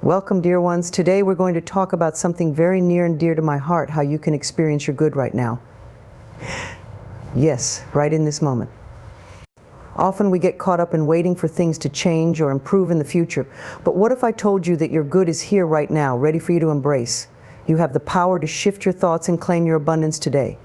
Welcome, dear ones. Today we're going to talk about something very near and dear to my heart, how you can experience your good right now. Yes, right in this moment. Often we get caught up in waiting for things to change or improve in the future. But what if I told you that your good is here right now, ready for you to embrace? You have the power to shift your thoughts and claim your abundance today.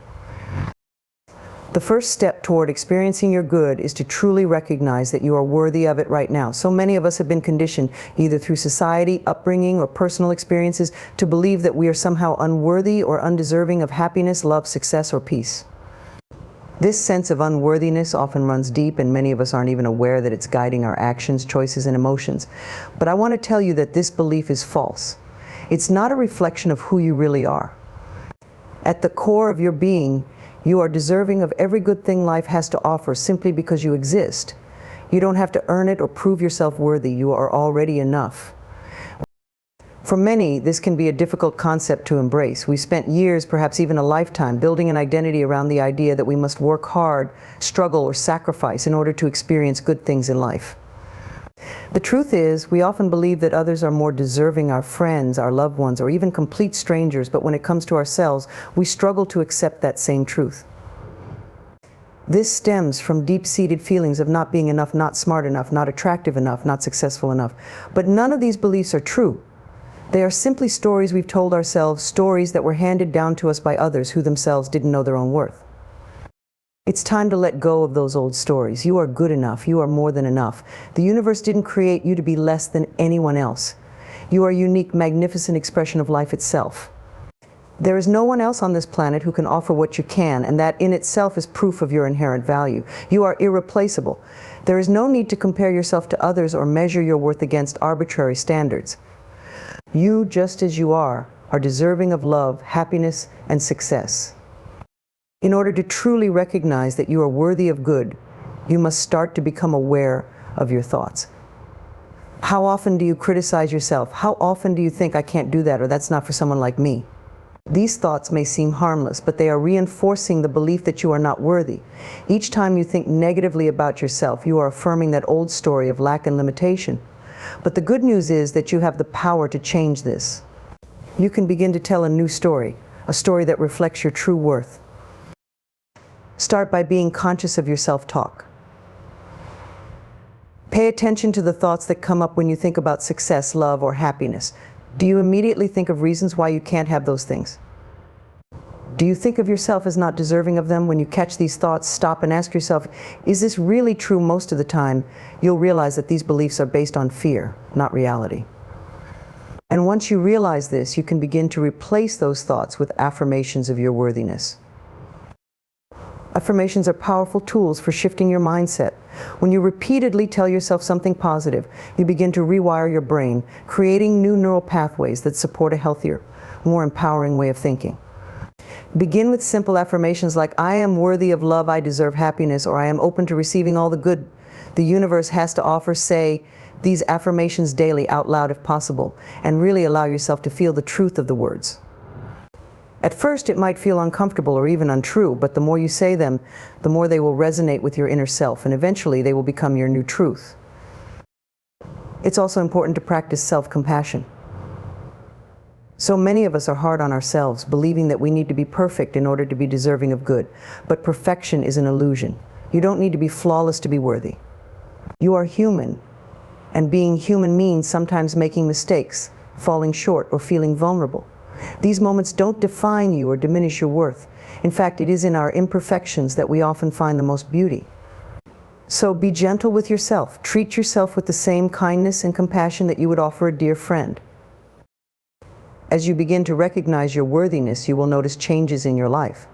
The first step toward experiencing your good is to truly recognize that you are worthy of it right now. So many of us have been conditioned, either through society, upbringing, or personal experiences, to believe that we are somehow unworthy or undeserving of happiness, love, success, or peace. This sense of unworthiness often runs deep, and many of us aren't even aware that it's guiding our actions, choices, and emotions. But I want to tell you that this belief is false. It's not a reflection of who you really are. At the core of your being, you are deserving of every good thing life has to offer simply because you exist. You don't have to earn it or prove yourself worthy. You are already enough. For many, this can be a difficult concept to embrace. We spent years, perhaps even a lifetime, building an identity around the idea that we must work hard, struggle, or sacrifice in order to experience good things in life. The truth is, we often believe that others are more deserving, our friends, our loved ones, or even complete strangers, but when it comes to ourselves, we struggle to accept that same truth. This stems from deep-seated feelings of not being enough, not smart enough, not attractive enough, not successful enough. But none of these beliefs are true. They are simply stories we've told ourselves, stories that were handed down to us by others who themselves didn't know their own worth. It's time to let go of those old stories. You are good enough. You are more than enough. The universe didn't create you to be less than anyone else. You are a unique, magnificent expression of life itself. There is no one else on this planet who can offer what you can, and that in itself is proof of your inherent value. You are irreplaceable. There is no need to compare yourself to others or measure your worth against arbitrary standards. You, just as you are deserving of love, happiness, and success. In order to truly recognize that you are worthy of good, you must start to become aware of your thoughts. How often do you criticize yourself? How often do you think, I can't do that, or that's not for someone like me? These thoughts may seem harmless, but they are reinforcing the belief that you are not worthy. Each time you think negatively about yourself, you are affirming that old story of lack and limitation. But the good news is that you have the power to change this. You can begin to tell a new story, a story that reflects your true worth. Start by being conscious of your self-talk. Pay attention to the thoughts that come up when you think about success, love, or happiness. Do you immediately think of reasons why you can't have those things? Do you think of yourself as not deserving of them? When you catch these thoughts, stop and ask yourself, is this really true? Most of the time, you'll realize that these beliefs are based on fear, not reality. And once you realize this, you can begin to replace those thoughts with affirmations of your worthiness. Affirmations are powerful tools for shifting your mindset. When you repeatedly tell yourself something positive, you begin to rewire your brain, creating new neural pathways that support a healthier, more empowering way of thinking. Begin with simple affirmations like, I am worthy of love, I deserve happiness, or I am open to receiving all the good the universe has to offer. Say these affirmations daily out loud if possible, and really allow yourself to feel the truth of the words. At first, it might feel uncomfortable or even untrue, but the more you say them, the more they will resonate with your inner self, and eventually they will become your new truth. It's also important to practice self-compassion. So many of us are hard on ourselves, believing that we need to be perfect in order to be deserving of good. But perfection is an illusion. You don't need to be flawless to be worthy. You are human, and being human means sometimes making mistakes, falling short, or feeling vulnerable. These moments don't define you or diminish your worth. In fact, it is in our imperfections that we often find the most beauty. So be gentle with yourself. Treat yourself with the same kindness and compassion that you would offer a dear friend. As you begin to recognize your worthiness, you will notice changes in your life.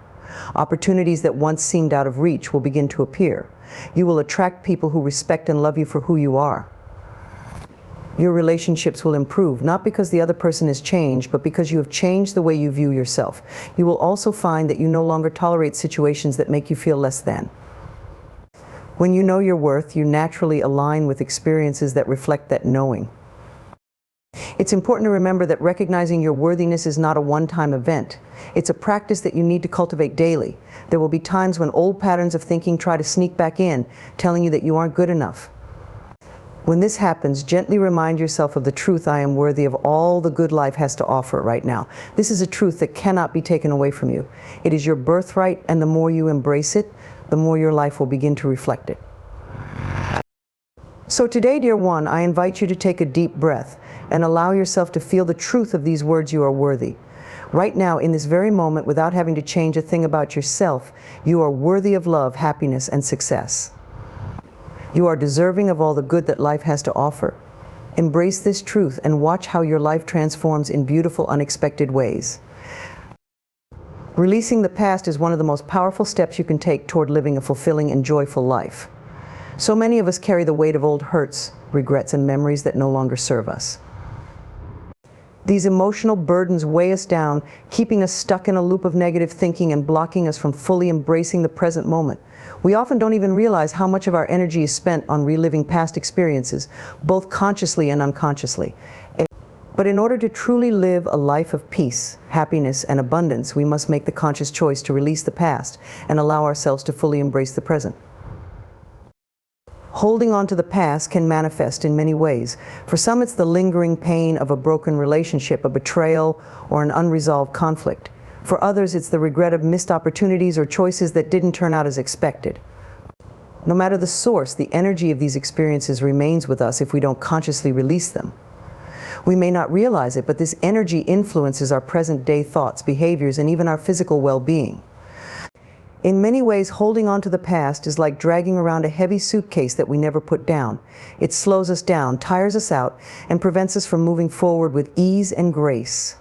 Opportunities that once seemed out of reach will begin to appear. You will attract people who respect and love you for who you are. Your relationships will improve, not because the other person has changed, but because you have changed the way you view yourself. You will also find that you no longer tolerate situations that make you feel less than. When you know your worth, you naturally align with experiences that reflect that knowing. It's important to remember that recognizing your worthiness is not a one-time event. It's a practice that you need to cultivate daily. There will be times when old patterns of thinking try to sneak back in, telling you that you aren't good enough. When this happens, gently remind yourself of the truth: I am worthy of all the good life has to offer right now. This is a truth that cannot be taken away from you. It is your birthright, and the more you embrace it, the more your life will begin to reflect it. So today, dear one, I invite you to take a deep breath and allow yourself to feel the truth of these words: you are worthy. Right now, in this very moment, without having to change a thing about yourself, you are worthy of love, happiness, and success. You are deserving of all the good that life has to offer. Embrace this truth and watch how your life transforms in beautiful, unexpected ways. Releasing the past is one of the most powerful steps you can take toward living a fulfilling and joyful life. So many of us carry the weight of old hurts, regrets, and memories that no longer serve us. These emotional burdens weigh us down, keeping us stuck in a loop of negative thinking and blocking us from fully embracing the present moment. We often don't even realize how much of our energy is spent on reliving past experiences, both consciously and unconsciously. But in order to truly live a life of peace, happiness, and abundance, we must make the conscious choice to release the past and allow ourselves to fully embrace the present. Holding on to the past can manifest in many ways. For some, it's the lingering pain of a broken relationship, a betrayal, or an unresolved conflict. For others, it's the regret of missed opportunities or choices that didn't turn out as expected. No matter the source, the energy of these experiences remains with us if we don't consciously release them. We may not realize it, but this energy influences our present-day thoughts, behaviors, and even our physical well-being. In many ways, holding on to the past is like dragging around a heavy suitcase that we never put down. It slows us down, tires us out, and prevents us from moving forward with ease and grace.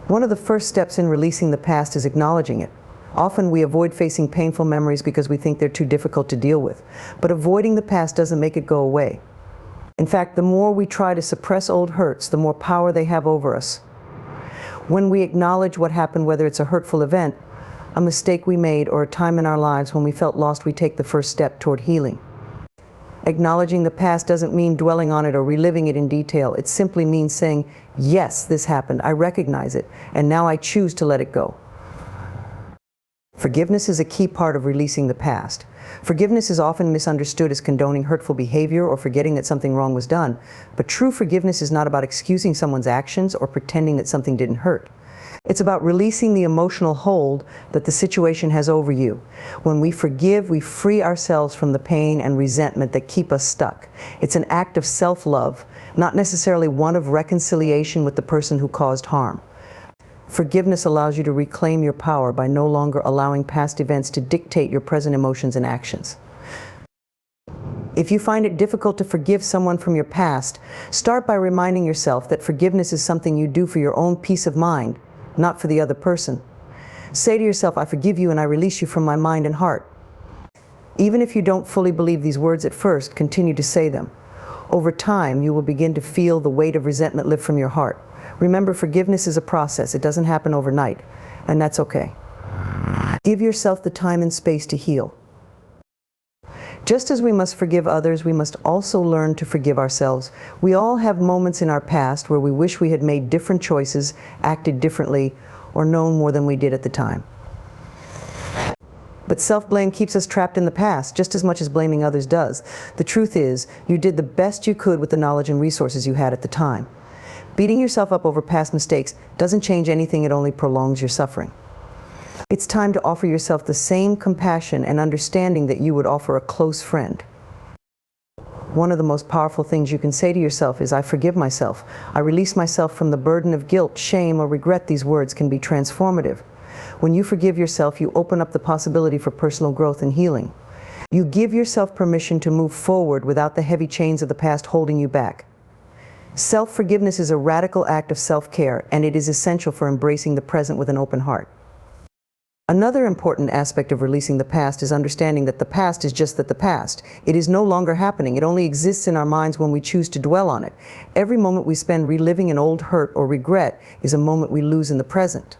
One of the first steps in releasing the past is acknowledging it. Often we avoid facing painful memories because we think they're too difficult to deal with. But avoiding the past doesn't make it go away. In fact, the more we try to suppress old hurts, the more power they have over us. When we acknowledge what happened, whether it's a hurtful event, a mistake we made, or a time in our lives when we felt lost, we take the first step toward healing. Acknowledging the past doesn't mean dwelling on it or reliving it in detail. It simply means saying, yes, this happened, I recognize it, and now I choose to let it go. Forgiveness is a key part of releasing the past. Forgiveness is often misunderstood as condoning hurtful behavior or forgetting that something wrong was done. But true forgiveness is not about excusing someone's actions or pretending that something didn't hurt. It's about releasing the emotional hold that the situation has over you. When we forgive, we free ourselves from the pain and resentment that keep us stuck. It's an act of self-love, not necessarily one of reconciliation with the person who caused harm. Forgiveness allows you to reclaim your power by no longer allowing past events to dictate your present emotions and actions. If you find it difficult to forgive someone from your past, start by reminding yourself that forgiveness is something you do for your own peace of mind, not for the other person. Say to yourself, I forgive you and I release you from my mind and heart. Even if you don't fully believe these words at first, continue to say them. Over time, you will begin to feel the weight of resentment lift from your heart. Remember, forgiveness is a process. It doesn't happen overnight, and that's okay. Give yourself the time and space to heal. Just as we must forgive others, we must also learn to forgive ourselves. We all have moments in our past where we wish we had made different choices, acted differently, or known more than we did at the time. But self-blame keeps us trapped in the past just as much as blaming others does. The truth is, you did the best you could with the knowledge and resources you had at the time. Beating yourself up over past mistakes doesn't change anything, it only prolongs your suffering. It's time to offer yourself the same compassion and understanding that you would offer a close friend. One of the most powerful things you can say to yourself is, I forgive myself. I release myself from the burden of guilt, shame, or regret. These words can be transformative. When you forgive yourself, you open up the possibility for personal growth and healing. You give yourself permission to move forward without the heavy chains of the past holding you back. Self-forgiveness is a radical act of self-care, and it is essential for embracing the present with an open heart. Another important aspect of releasing the past is understanding that the past is just that, the past. It is no longer happening. It only exists in our minds when we choose to dwell on it. Every moment we spend reliving an old hurt or regret is a moment we lose in the present.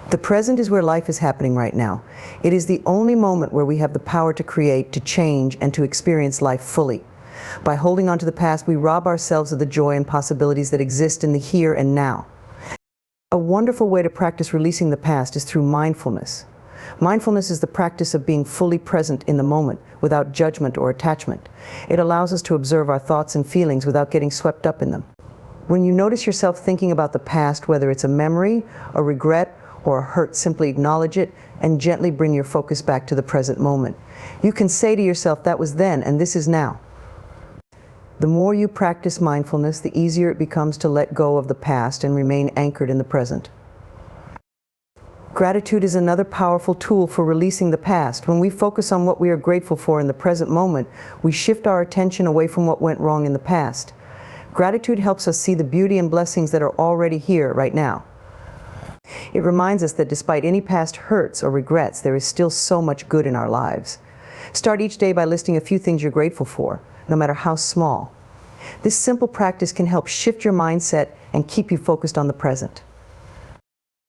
The present is where life is happening right now. It is the only moment where we have the power to create, to change, and to experience life fully. By holding on to the past, we rob ourselves of the joy and possibilities that exist in the here and now. A wonderful way to practice releasing the past is through mindfulness. Mindfulness is the practice of being fully present in the moment without judgment or attachment. It allows us to observe our thoughts and feelings without getting swept up in them. When you notice yourself thinking about the past, whether it's a memory, a regret, or a hurt, simply acknowledge it and gently bring your focus back to the present moment. You can say to yourself, that was then and this is now. The more you practice mindfulness, the easier it becomes to let go of the past and remain anchored in the present. Gratitude is another powerful tool for releasing the past. When we focus on what we are grateful for in the present moment, we shift our attention away from what went wrong in the past. Gratitude helps us see the beauty and blessings that are already here right now. It reminds us that despite any past hurts or regrets, there is still so much good in our lives. Start each day by listing a few things you're grateful for, no matter how small. This simple practice can help shift your mindset and keep you focused on the present.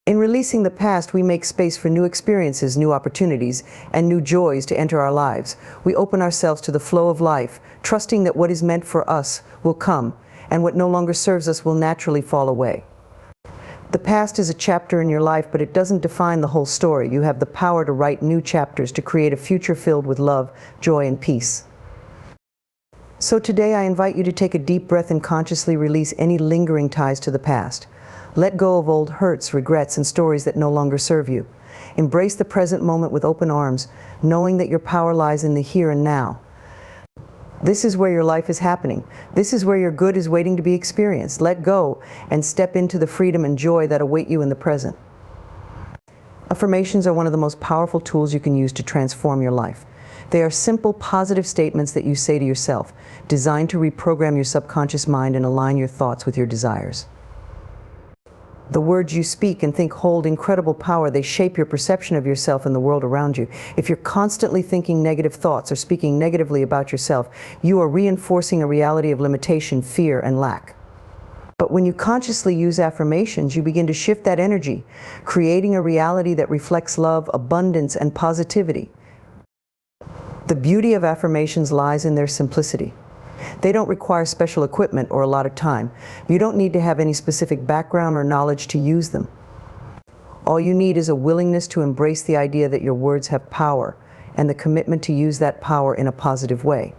In releasing the past, we make space for new experiences, new opportunities, and new joys to enter our lives. We open ourselves to the flow of life, trusting that what is meant for us will come, and what no longer serves us will naturally fall away. The past is a chapter in your life, but it doesn't define the whole story. You have the power to write new chapters, to create a future filled with love, joy, and peace. So today I invite you to take a deep breath and consciously release any lingering ties to the past. Let go of old hurts, regrets, and stories that no longer serve you. Embrace the present moment with open arms, knowing that your power lies in the here and now. This is where your life is happening. This is where your good is waiting to be experienced. Let go and step into the freedom and joy that await you in the present. Affirmations are one of the most powerful tools you can use to transform your life. They are simple, positive statements that you say to yourself, designed to reprogram your subconscious mind and align your thoughts with your desires. The words you speak and think hold incredible power. They shape your perception of yourself and the world around you. If you're constantly thinking negative thoughts or speaking negatively about yourself, you are reinforcing a reality of limitation, fear, and lack. But when you consciously use affirmations, you begin to shift that energy, creating a reality that reflects love, abundance, and positivity. The beauty of affirmations lies in their simplicity. They don't require special equipment or a lot of time. You don't need to have any specific background or knowledge to use them. All you need is a willingness to embrace the idea that your words have power and the commitment to use that power in a positive way.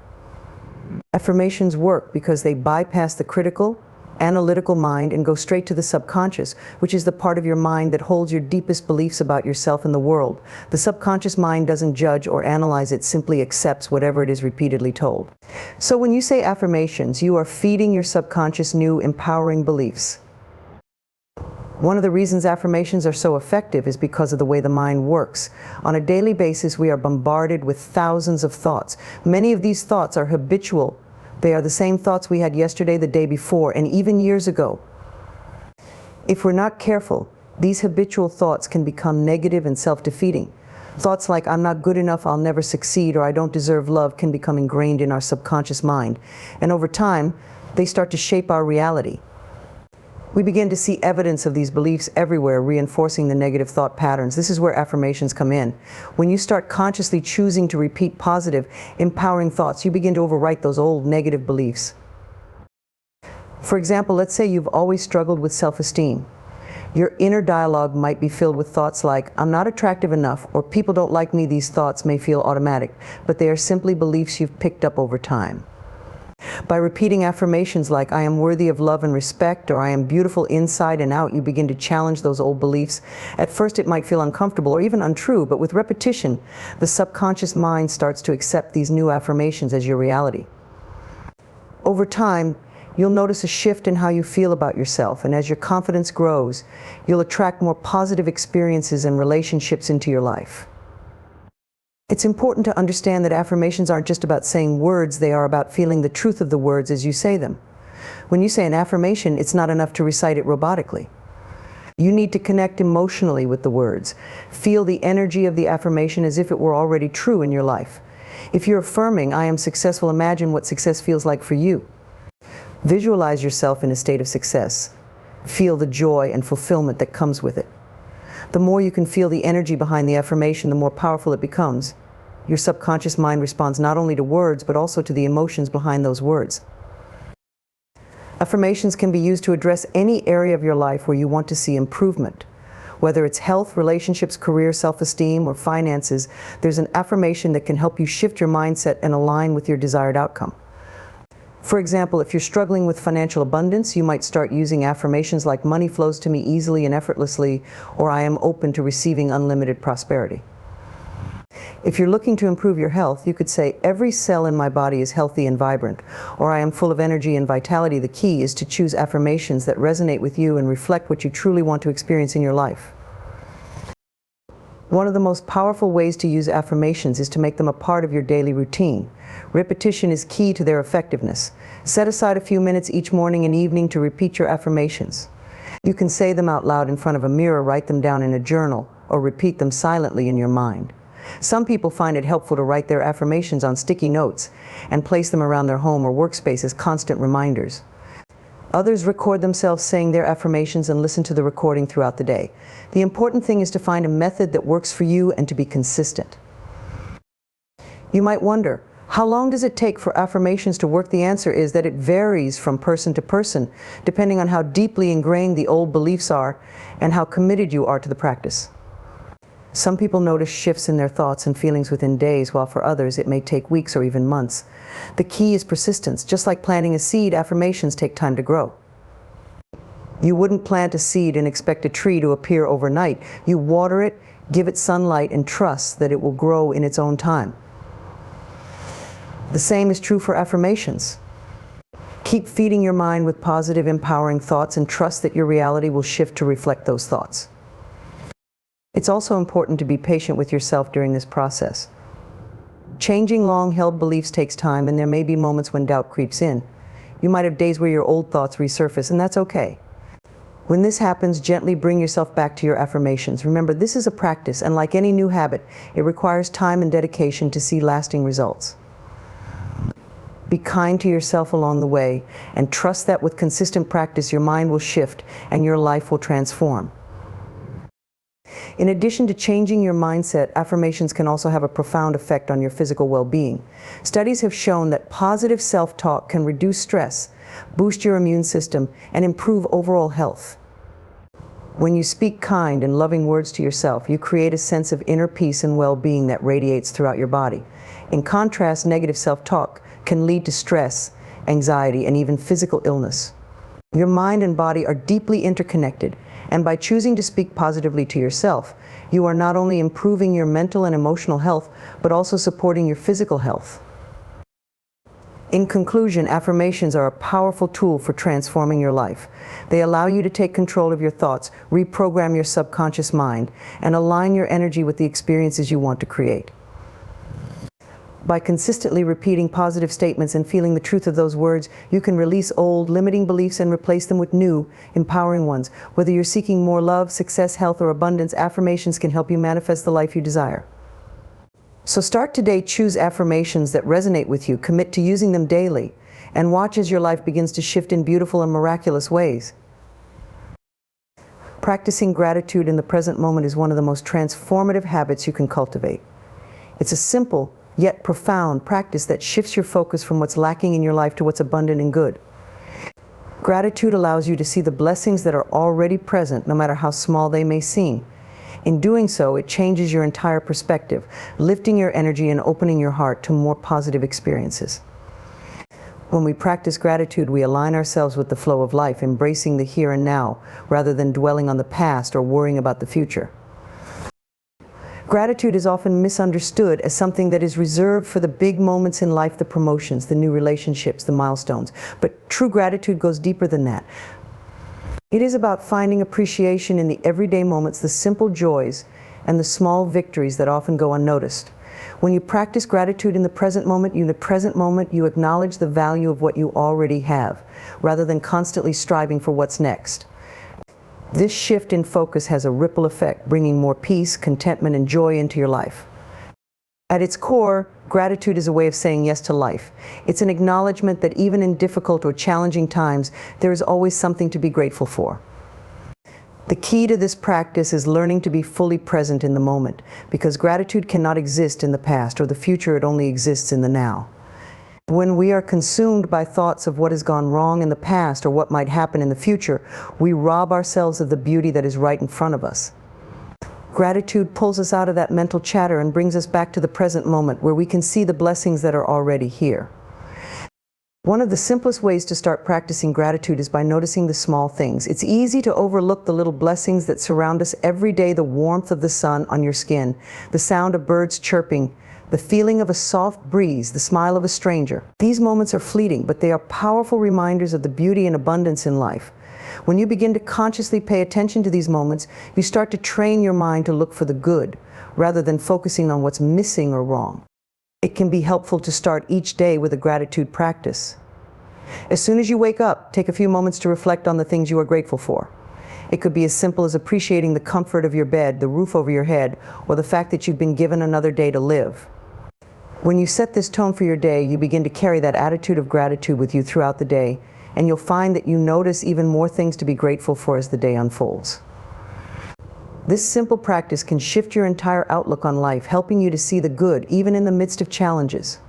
Affirmations work because they bypass the critical, analytical mind and go straight to the subconscious, which is the part of your mind that holds your deepest beliefs about yourself and the world. The subconscious mind doesn't judge or analyze, it simply accepts whatever it is repeatedly told. So when you say affirmations, you are feeding your subconscious new, empowering beliefs. One of the reasons affirmations are so effective is because of the way the mind works. On a daily basis, we are bombarded with thousands of thoughts. Many of these thoughts are habitual. They are the same thoughts we had yesterday, the day before, and even years ago. If we're not careful, these habitual thoughts can become negative and self-defeating. Thoughts like, I'm not good enough, I'll never succeed, or I don't deserve love can become ingrained in our subconscious mind. And over time, they start to shape our reality. We begin to see evidence of these beliefs everywhere, reinforcing the negative thought patterns. This is where affirmations come in. When you start consciously choosing to repeat positive, empowering thoughts, you begin to overwrite those old negative beliefs. For example, let's say you've always struggled with self-esteem. Your inner dialogue might be filled with thoughts like, I'm not attractive enough, or people don't like me. These thoughts may feel automatic, but they are simply beliefs you've picked up over time. By repeating affirmations like, I am worthy of love and respect, or I am beautiful inside and out, you begin to challenge those old beliefs. At first it might feel uncomfortable or even untrue, but with repetition, the subconscious mind starts to accept these new affirmations as your reality. Over time, you'll notice a shift in how you feel about yourself, and as your confidence grows, you'll attract more positive experiences and relationships into your life. It's important to understand that affirmations aren't just about saying words, they are about feeling the truth of the words as you say them. When you say an affirmation, it's not enough to recite it robotically. You need to connect emotionally with the words. Feel the energy of the affirmation as if it were already true in your life. If you're affirming, I am successful, imagine what success feels like for you. Visualize yourself in a state of success. Feel the joy and fulfillment that comes with it. The more you can feel the energy behind the affirmation, the more powerful it becomes. Your subconscious mind responds not only to words, but also to the emotions behind those words. Affirmations can be used to address any area of your life where you want to see improvement. Whether it's health, relationships, career, self-esteem, or finances, there's an affirmation that can help you shift your mindset and align with your desired outcome. For example, if you're struggling with financial abundance, you might start using affirmations like "money flows to me easily and effortlessly," or "I am open to receiving unlimited prosperity." If you're looking to improve your health, you could say, "Every cell in my body is healthy and vibrant," or "I am full of energy and vitality." The key is to choose affirmations that resonate with you and reflect what you truly want to experience in your life. One of the most powerful ways to use affirmations is to make them a part of your daily routine. Repetition is key to their effectiveness. Set aside a few minutes each morning and evening to repeat your affirmations. You can say them out loud in front of a mirror, write them down in a journal, or repeat them silently in your mind. Some people find it helpful to write their affirmations on sticky notes and place them around their home or workspace as constant reminders. Others record themselves saying their affirmations and listen to the recording throughout the day. The important thing is to find a method that works for you and to be consistent. You might wonder, how long does it take for affirmations to work? The answer is that it varies from person to person, depending on how deeply ingrained the old beliefs are and how committed you are to the practice. Some people notice shifts in their thoughts and feelings within days, while for others it may take weeks or even months. The key is persistence. Just like planting a seed, affirmations take time to grow. You wouldn't plant a seed and expect a tree to appear overnight. You water it, give it sunlight, and trust that it will grow in its own time. The same is true for affirmations. Keep feeding your mind with positive, empowering thoughts and trust that your reality will shift to reflect those thoughts. It's also important to be patient with yourself during this process. Changing long-held beliefs takes time, and there may be moments when doubt creeps in. You might have days where your old thoughts resurface, and that's okay. When this happens, gently bring yourself back to your affirmations. Remember, this is a practice, and like any new habit, it requires time and dedication to see lasting results. Be kind to yourself along the way, and trust that with consistent practice, your mind will shift and your life will transform. In addition to changing your mindset, affirmations can also have a profound effect on your physical well-being. Studies have shown that positive self-talk can reduce stress, boost your immune system, and improve overall health. When you speak kind and loving words to yourself, you create a sense of inner peace and well-being that radiates throughout your body. In contrast, negative self-talk can lead to stress, anxiety, and even physical illness. Your mind and body are deeply interconnected, and by choosing to speak positively to yourself, you are not only improving your mental and emotional health, but also supporting your physical health. In conclusion, affirmations are a powerful tool for transforming your life. They allow you to take control of your thoughts, reprogram your subconscious mind, and align your energy with the experiences you want to create. By consistently repeating positive statements and feeling the truth of those words, you can release old, limiting beliefs and replace them with new, empowering ones. Whether you're seeking more love, success, health, or abundance, affirmations can help you manifest the life you desire. So start today, choose affirmations that resonate with you, commit to using them daily, and watch as your life begins to shift in beautiful and miraculous ways. Practicing gratitude in the present moment is one of the most transformative habits you can cultivate. It's a simple, yet profound practice that shifts your focus from what's lacking in your life to what's abundant and good. Gratitude allows you to see the blessings that are already present, no matter how small they may seem. In doing so, it changes your entire perspective, lifting your energy and opening your heart to more positive experiences. When we practice gratitude, we align ourselves with the flow of life, embracing the here and now, rather than dwelling on the past or worrying about the future. Gratitude is often misunderstood as something that is reserved for the big moments in life, the promotions, the new relationships, the milestones. But true gratitude goes deeper than that. It is about finding appreciation in the everyday moments, the simple joys, and the small victories that often go unnoticed. When you practice gratitude in the present moment, you acknowledge the value of what you already have, rather than constantly striving for what's next. This shift in focus has a ripple effect, bringing more peace, contentment, and joy into your life. At its core, gratitude is a way of saying yes to life. It's an acknowledgement that even in difficult or challenging times, there is always something to be grateful for. The key to this practice is learning to be fully present in the moment, because gratitude cannot exist in the past or the future. It only exists in the now. When we are consumed by thoughts of what has gone wrong in the past or what might happen in the future, we rob ourselves of the beauty that is right in front of us. Gratitude pulls us out of that mental chatter and brings us back to the present moment where we can see the blessings that are already here. One of the simplest ways to start practicing gratitude is by noticing the small things. It's easy to overlook the little blessings that surround us every day: the warmth of the sun on your skin, the sound of birds chirping, the feeling of a soft breeze, the smile of a stranger. These moments are fleeting, but they are powerful reminders of the beauty and abundance in life. When you begin to consciously pay attention to these moments, you start to train your mind to look for the good, rather than focusing on what's missing or wrong. It can be helpful to start each day with a gratitude practice. As soon as you wake up, take a few moments to reflect on the things you are grateful for. It could be as simple as appreciating the comfort of your bed, the roof over your head, or the fact that you've been given another day to live. When you set this tone for your day, you begin to carry that attitude of gratitude with you throughout the day, and you'll find that you notice even more things to be grateful for as the day unfolds. This simple practice can shift your entire outlook on life, helping you to see the good even in the midst of challenges.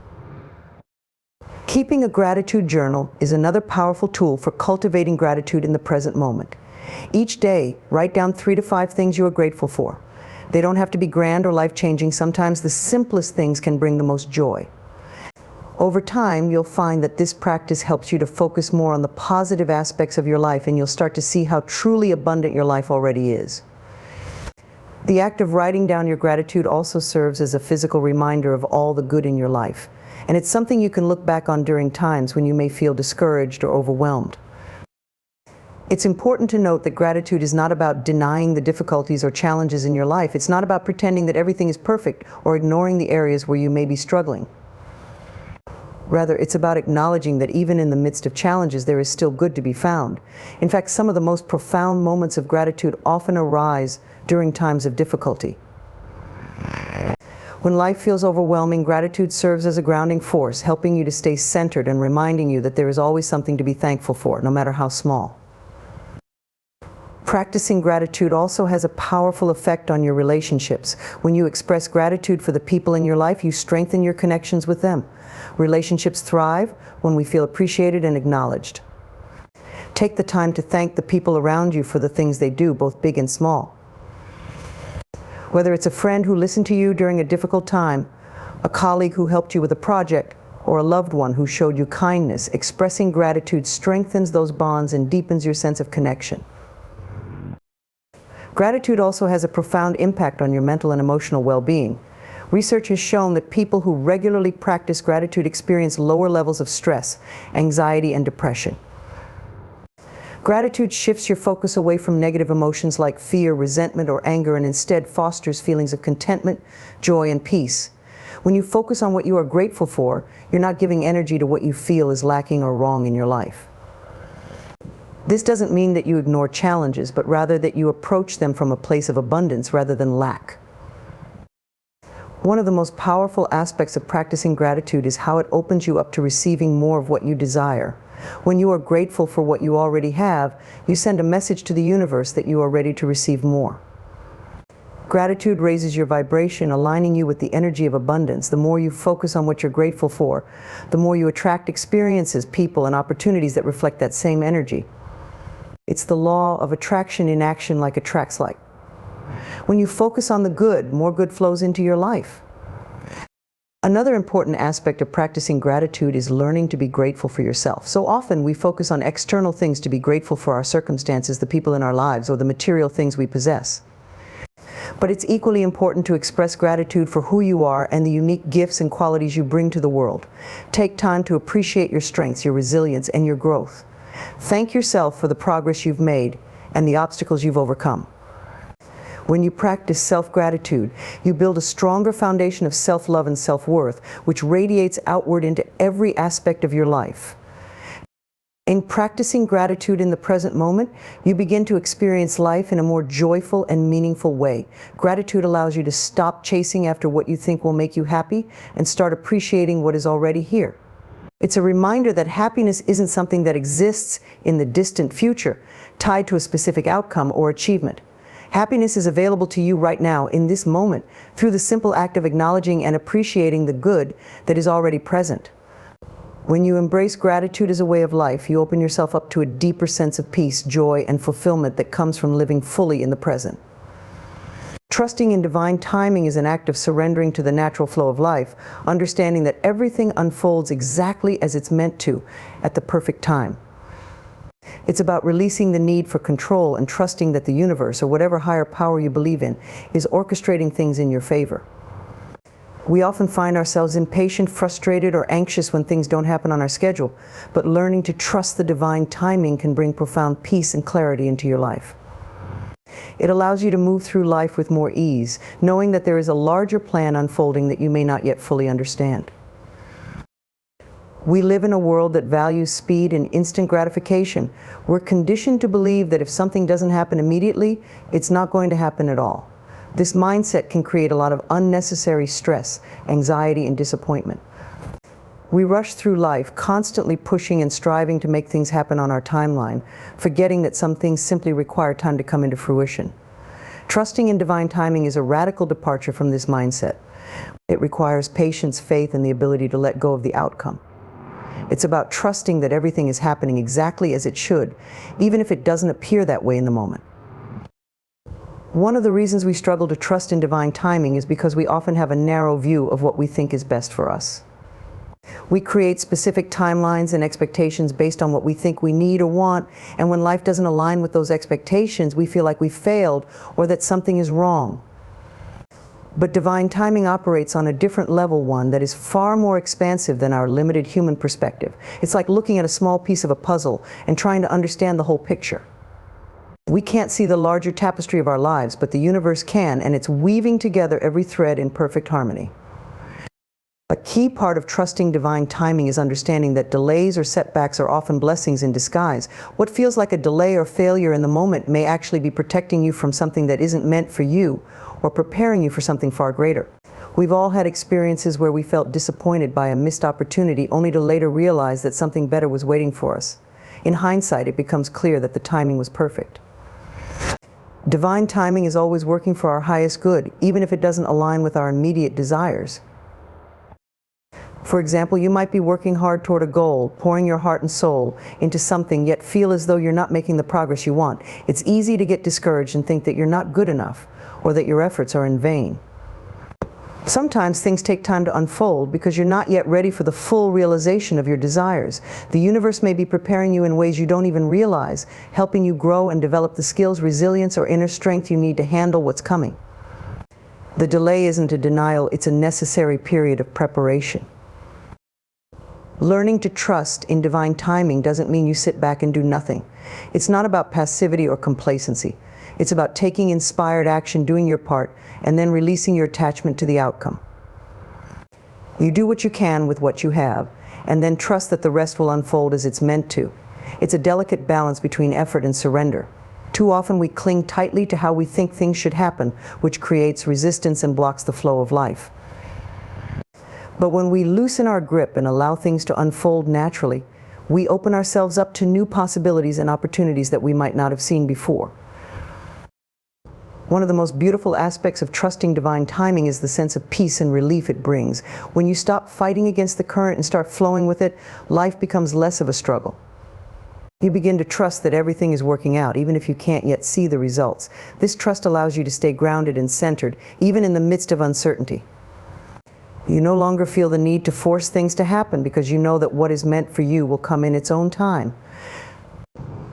Keeping a gratitude journal is another powerful tool for cultivating gratitude in the present moment. Each day, write down 3 to 5 things you are grateful for. They don't have to be grand or life-changing. Sometimes the simplest things can bring the most joy. Over time, you'll find that this practice helps you to focus more on the positive aspects of your life, and you'll start to see how truly abundant your life already is. The act of writing down your gratitude also serves as a physical reminder of all the good in your life, and it's something you can look back on during times when you may feel discouraged or overwhelmed. It's important to note that gratitude is not about denying the difficulties or challenges in your life. It's not about pretending that everything is perfect or ignoring the areas where you may be struggling. Rather, it's about acknowledging that even in the midst of challenges, there is still good to be found. In fact, some of the most profound moments of gratitude often arise during times of difficulty. When life feels overwhelming, gratitude serves as a grounding force, helping you to stay centered and reminding you that there is always something to be thankful for, no matter how small. Practicing gratitude also has a powerful effect on your relationships. When you express gratitude for the people in your life, you strengthen your connections with them. Relationships thrive when we feel appreciated and acknowledged. Take the time to thank the people around you for the things they do, both big and small. Whether it's a friend who listened to you during a difficult time, a colleague who helped you with a project, or a loved one who showed you kindness, expressing gratitude strengthens those bonds and deepens your sense of connection. Gratitude also has a profound impact on your mental and emotional well-being. Research has shown that people who regularly practice gratitude experience lower levels of stress, anxiety, and depression. Gratitude shifts your focus away from negative emotions like fear, resentment, or anger, and instead fosters feelings of contentment, joy, and peace. When you focus on what you are grateful for, you're not giving energy to what you feel is lacking or wrong in your life. This doesn't mean that you ignore challenges, but rather that you approach them from a place of abundance rather than lack. One of the most powerful aspects of practicing gratitude is how it opens you up to receiving more of what you desire. When you are grateful for what you already have, you send a message to the universe that you are ready to receive more. Gratitude raises your vibration, aligning you with the energy of abundance. The more you focus on what you're grateful for, the more you attract experiences, people, and opportunities that reflect that same energy. It's the law of attraction in action, like attracts like. When you focus on the good, more good flows into your life. Another important aspect of practicing gratitude is learning to be grateful for yourself. So often we focus on external things to be grateful for: our circumstances, the people in our lives, or the material things we possess. But it's equally important to express gratitude for who you are and the unique gifts and qualities you bring to the world. Take time to appreciate your strengths, your resilience, and your growth. Thank yourself for the progress you've made and the obstacles you've overcome. When you practice self-gratitude, you build a stronger foundation of self-love and self-worth, which radiates outward into every aspect of your life. In practicing gratitude in the present moment, you begin to experience life in a more joyful and meaningful way. Gratitude allows you to stop chasing after what you think will make you happy and start appreciating what is already here. It's a reminder that happiness isn't something that exists in the distant future, tied to a specific outcome or achievement. Happiness is available to you right now, in this moment, through the simple act of acknowledging and appreciating the good that is already present. When you embrace gratitude as a way of life, you open yourself up to a deeper sense of peace, joy, and fulfillment that comes from living fully in the present. Trusting in divine timing is an act of surrendering to the natural flow of life, understanding that everything unfolds exactly as it's meant to, at the perfect time. It's about releasing the need for control and trusting that the universe, or whatever higher power you believe in, is orchestrating things in your favor. We often find ourselves impatient, frustrated, or anxious when things don't happen on our schedule, but learning to trust the divine timing can bring profound peace and clarity into your life. It allows you to move through life with more ease, knowing that there is a larger plan unfolding that you may not yet fully understand. We live in a world that values speed and instant gratification. We're conditioned to believe that if something doesn't happen immediately, it's not going to happen at all. This mindset can create a lot of unnecessary stress, anxiety, and disappointment. We rush through life, constantly pushing and striving to make things happen on our timeline, forgetting that some things simply require time to come into fruition. Trusting in divine timing is a radical departure from this mindset. It requires patience, faith, and the ability to let go of the outcome. It's about trusting that everything is happening exactly as it should, even if it doesn't appear that way in the moment. One of the reasons we struggle to trust in divine timing is because we often have a narrow view of what we think is best for us. We create specific timelines and expectations based on what we think we need or want, and when life doesn't align with those expectations, we feel like we failed or that something is wrong. But divine timing operates on a different level, one that is far more expansive than our limited human perspective. It's like looking at a small piece of a puzzle and trying to understand the whole picture. We can't see the larger tapestry of our lives, but the universe can, and it's weaving together every thread in perfect harmony. A key part of trusting divine timing is understanding that delays or setbacks are often blessings in disguise. What feels like a delay or failure in the moment may actually be protecting you from something that isn't meant for you, or preparing you for something far greater. We've all had experiences where we felt disappointed by a missed opportunity, only to later realize that something better was waiting for us. In hindsight, it becomes clear that the timing was perfect. Divine timing is always working for our highest good, even if it doesn't align with our immediate desires. For example, you might be working hard toward a goal, pouring your heart and soul into something, yet feel as though you're not making the progress you want. It's easy to get discouraged and think that you're not good enough, or that your efforts are in vain. Sometimes things take time to unfold because you're not yet ready for the full realization of your desires. The universe may be preparing you in ways you don't even realize, helping you grow and develop the skills, resilience, or inner strength you need to handle what's coming. The delay isn't a denial, it's a necessary period of preparation. Learning to trust in divine timing doesn't mean you sit back and do nothing. It's not about passivity or complacency. It's about taking inspired action, doing your part, and then releasing your attachment to the outcome. You do what you can with what you have, and then trust that the rest will unfold as it's meant to. It's a delicate balance between effort and surrender. Too often we cling tightly to how we think things should happen, which creates resistance and blocks the flow of life. But when we loosen our grip and allow things to unfold naturally, we open ourselves up to new possibilities and opportunities that we might not have seen before. One of the most beautiful aspects of trusting divine timing is the sense of peace and relief it brings. When you stop fighting against the current and start flowing with it, life becomes less of a struggle. You begin to trust that everything is working out, even if you can't yet see the results. This trust allows you to stay grounded and centered, even in the midst of uncertainty. You no longer feel the need to force things to happen because you know that what is meant for you will come in its own time.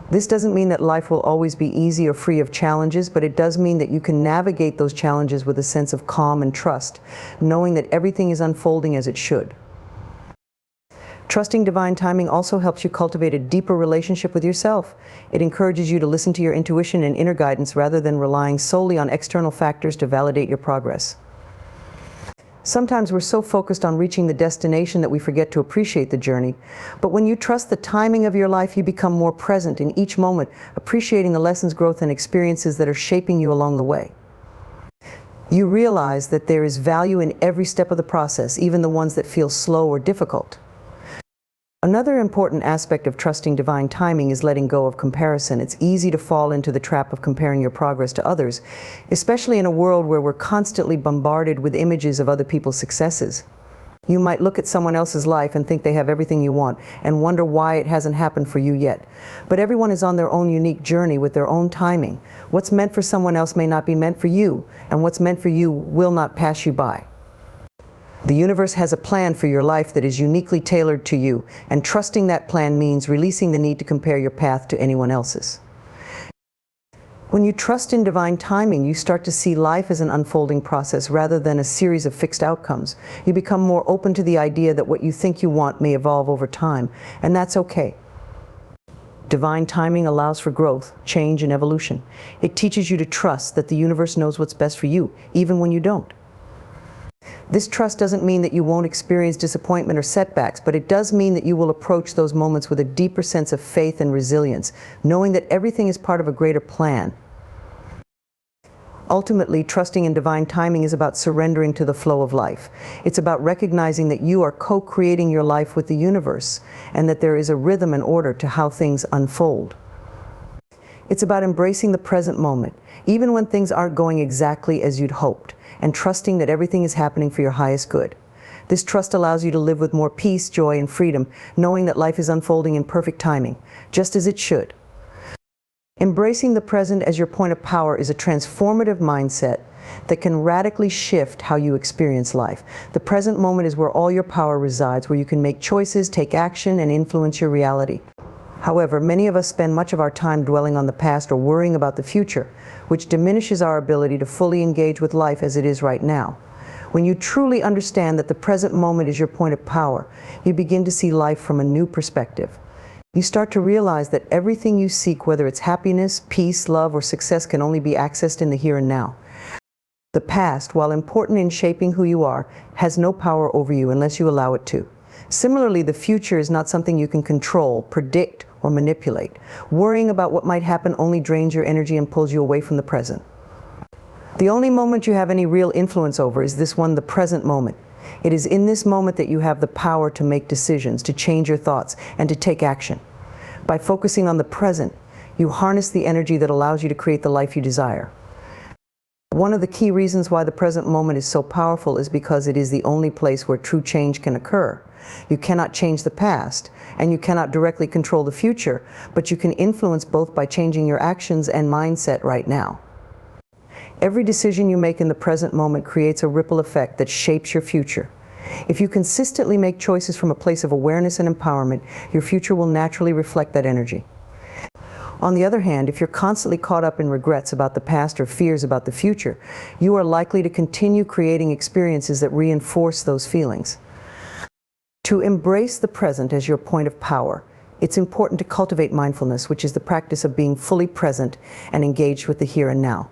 This doesn't mean that life will always be easy or free of challenges, but it does mean that you can navigate those challenges with a sense of calm and trust, knowing that everything is unfolding as it should. Trusting divine timing also helps you cultivate a deeper relationship with yourself. It encourages you to listen to your intuition and inner guidance rather than relying solely on external factors to validate your progress. Sometimes we're so focused on reaching the destination that we forget to appreciate the journey. But when you trust the timing of your life, you become more present in each moment, appreciating the lessons, growth, and experiences that are shaping you along the way. You realize that there is value in every step of the process, even the ones that feel slow or difficult. Another important aspect of trusting divine timing is letting go of comparison. It's easy to fall into the trap of comparing your progress to others, especially in a world where we're constantly bombarded with images of other people's successes. You might look at someone else's life and think they have everything you want and wonder why it hasn't happened for you yet. But everyone is on their own unique journey with their own timing. What's meant for someone else may not be meant for you, and what's meant for you will not pass you by. The universe has a plan for your life that is uniquely tailored to you, and trusting that plan means releasing the need to compare your path to anyone else's. When you trust in divine timing, you start to see life as an unfolding process rather than a series of fixed outcomes. You become more open to the idea that what you think you want may evolve over time, and that's okay. Divine timing allows for growth, change, and evolution. It teaches you to trust that the universe knows what's best for you, even when you don't. This trust doesn't mean that you won't experience disappointment or setbacks, but it does mean that you will approach those moments with a deeper sense of faith and resilience, knowing that everything is part of a greater plan. Ultimately, trusting in divine timing is about surrendering to the flow of life. It's about recognizing that you are co-creating your life with the universe, and that there is a rhythm and order to how things unfold. It's about embracing the present moment, even when things aren't going exactly as you'd hoped, and trusting that everything is happening for your highest good. This trust allows you to live with more peace, joy, and freedom, knowing that life is unfolding in perfect timing, just as it should. Embracing the present as your point of power is a transformative mindset that can radically shift how you experience life. The present moment is where all your power resides, where you can make choices, take action, and influence your reality. However, many of us spend much of our time dwelling on the past or worrying about the future, which diminishes our ability to fully engage with life as it is right now. When you truly understand that the present moment is your point of power, you begin to see life from a new perspective. You start to realize that everything you seek, whether it's happiness, peace, love, or success, can only be accessed in the here and now. The past, while important in shaping who you are, has no power over you unless you allow it to. Similarly, the future is not something you can control, predict, or manipulate. Worrying about what might happen only drains your energy and pulls you away from the present. The only moment you have any real influence over is this one, the present moment. It is in this moment that you have the power to make decisions, to change your thoughts, and to take action. By focusing on the present, you harness the energy that allows you to create the life you desire. One of the key reasons why the present moment is so powerful is because it is the only place where true change can occur. You cannot change the past, and you cannot directly control the future, but you can influence both by changing your actions and mindset right now. Every decision you make in the present moment creates a ripple effect that shapes your future. If you consistently make choices from a place of awareness and empowerment, your future will naturally reflect that energy. On the other hand, if you're constantly caught up in regrets about the past or fears about the future, you are likely to continue creating experiences that reinforce those feelings. To embrace the present as your point of power, it's important to cultivate mindfulness, which is the practice of being fully present and engaged with the here and now.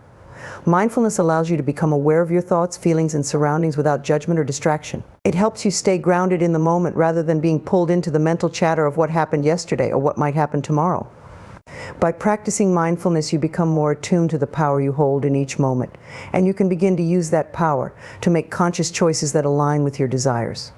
Mindfulness allows you to become aware of your thoughts, feelings, and surroundings without judgment or distraction. It helps you stay grounded in the moment rather than being pulled into the mental chatter of what happened yesterday or what might happen tomorrow. By practicing mindfulness, you become more attuned to the power you hold in each moment, and you can begin to use that power to make conscious choices that align with your desires.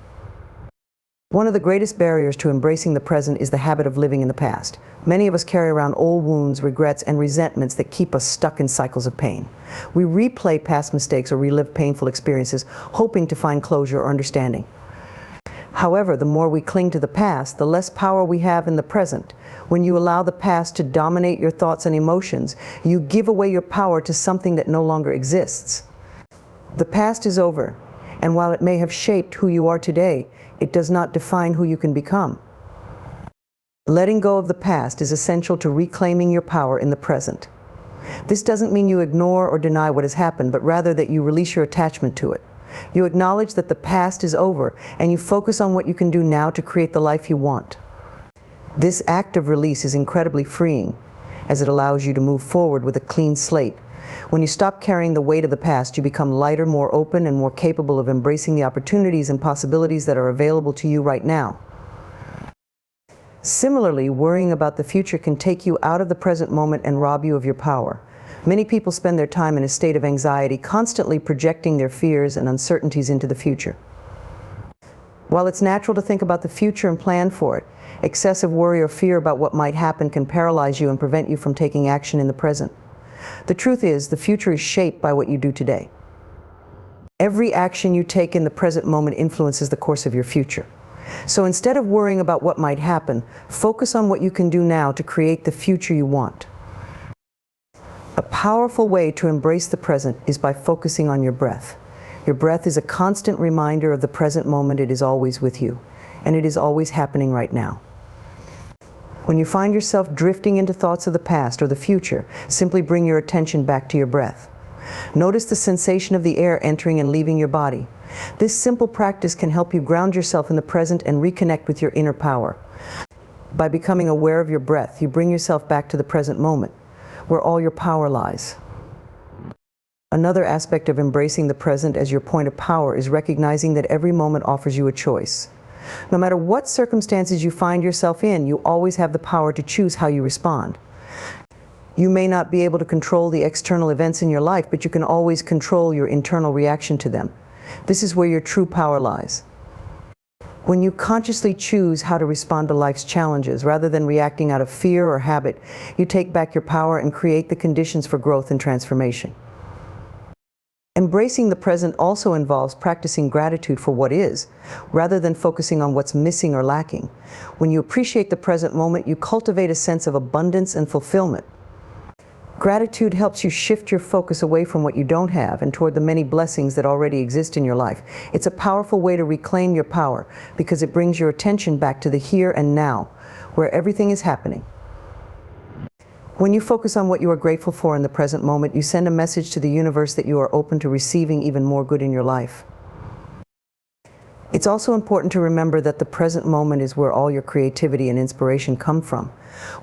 One of the greatest barriers to embracing the present is the habit of living in the past. Many of us carry around old wounds, regrets, and resentments that keep us stuck in cycles of pain. We replay past mistakes or relive painful experiences, hoping to find closure or understanding. However, the more we cling to the past, the less power we have in the present. When you allow the past to dominate your thoughts and emotions, you give away your power to something that no longer exists. The past is over, and while it may have shaped who you are today, it does not define who you can become. Letting go of the past is essential to reclaiming your power in the present. This doesn't mean you ignore or deny what has happened, but rather that you release your attachment to it. You acknowledge that the past is over, and you focus on what you can do now to create the life you want. This act of release is incredibly freeing, as it allows you to move forward with a clean slate. When you stop carrying the weight of the past, you become lighter, more open, and more capable of embracing the opportunities and possibilities that are available to you right now. Similarly, worrying about the future can take you out of the present moment and rob you of your power. Many people spend their time in a state of anxiety, constantly projecting their fears and uncertainties into the future. While it's natural to think about the future and plan for it, excessive worry or fear about what might happen can paralyze you and prevent you from taking action in the present. The truth is, the future is shaped by what you do today. Every action you take in the present moment influences the course of your future. So instead of worrying about what might happen, focus on what you can do now to create the future you want. A powerful way to embrace the present is by focusing on your breath. Your breath is a constant reminder of the present moment. It is always with you, and it is always happening right now. When you find yourself drifting into thoughts of the past or the future, simply bring your attention back to your breath. Notice the sensation of the air entering and leaving your body. This simple practice can help you ground yourself in the present and reconnect with your inner power. By becoming aware of your breath, you bring yourself back to the present moment, where all your power lies. Another aspect of embracing the present as your point of power is recognizing that every moment offers you a choice. No matter what circumstances you find yourself in, you always have the power to choose how you respond. You may not be able to control the external events in your life, but you can always control your internal reaction to them. This is where your true power lies. When you consciously choose how to respond to life's challenges, rather than reacting out of fear or habit, you take back your power and create the conditions for growth and transformation. Embracing the present also involves practicing gratitude for what is, rather than focusing on what's missing or lacking. When you appreciate the present moment, you cultivate a sense of abundance and fulfillment. Gratitude helps you shift your focus away from what you don't have and toward the many blessings that already exist in your life. It's a powerful way to reclaim your power because it brings your attention back to the here and now, where everything is happening. When you focus on what you are grateful for in the present moment, you send a message to the universe that you are open to receiving even more good in your life. It's also important to remember that the present moment is where all your creativity and inspiration come from.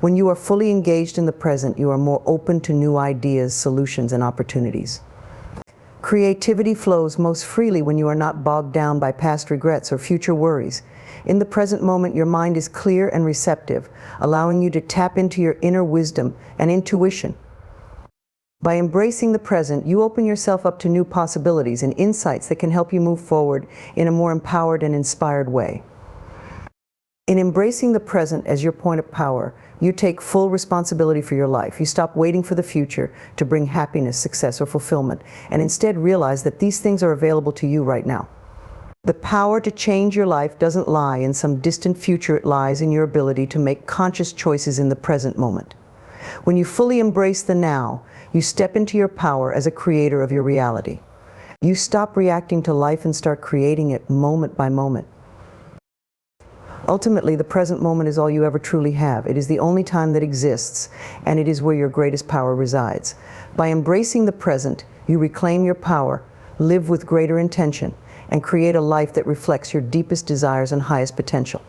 When you are fully engaged in the present, you are more open to new ideas, solutions, and opportunities. Creativity flows most freely when you are not bogged down by past regrets or future worries. In the present moment, your mind is clear and receptive, allowing you to tap into your inner wisdom and intuition. By embracing the present, you open yourself up to new possibilities and insights that can help you move forward in a more empowered and inspired way. In embracing the present as your point of power, you take full responsibility for your life. You stop waiting for the future to bring happiness, success, or fulfillment, and instead realize that these things are available to you right now. The power to change your life doesn't lie in some distant future. It lies in your ability to make conscious choices in the present moment. When you fully embrace the now, you step into your power as a creator of your reality. You stop reacting to life and start creating it moment by moment. Ultimately, the present moment is all you ever truly have. It is the only time that exists, and it is where your greatest power resides. By embracing the present, you reclaim your power, live with greater intention, and create a life that reflects your deepest desires and highest potential.